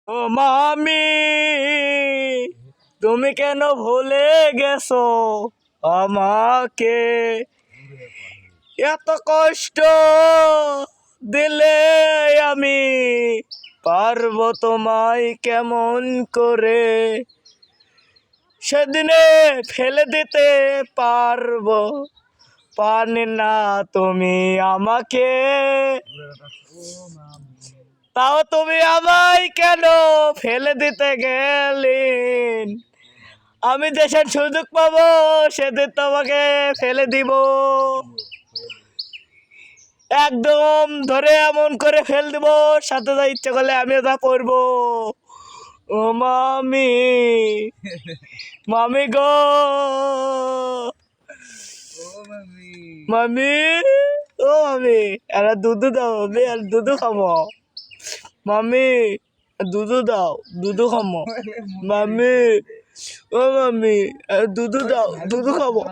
ও মামি, তুমি কেন ভুলে গেছো আমাকে? এত কষ্ট দিলে আমি পারবো তোমায় কেমন করে? সেদিনে ফেলে দিতে পারবো পারনি না তুমি আমাকে। তাও তুমি আমায় কেন ফেলে দিতে গেলি? আমি দেশের সুযোগ পাবো সেদিন তোমাকে ফেলে দিব। একদম ধরে এমন করে ফেল দিব, সাথে যা ইচ্ছে করলে আমিও তা করবো। ও মামি, মামি গো, মামি, ও মামি, এরা দুধ দাও মামি, আর দুধ খাবো। মামি, দুধ দাও, দুধ খাবো। মামি, ও মামি, দুধ দাও, দুধ খাবো।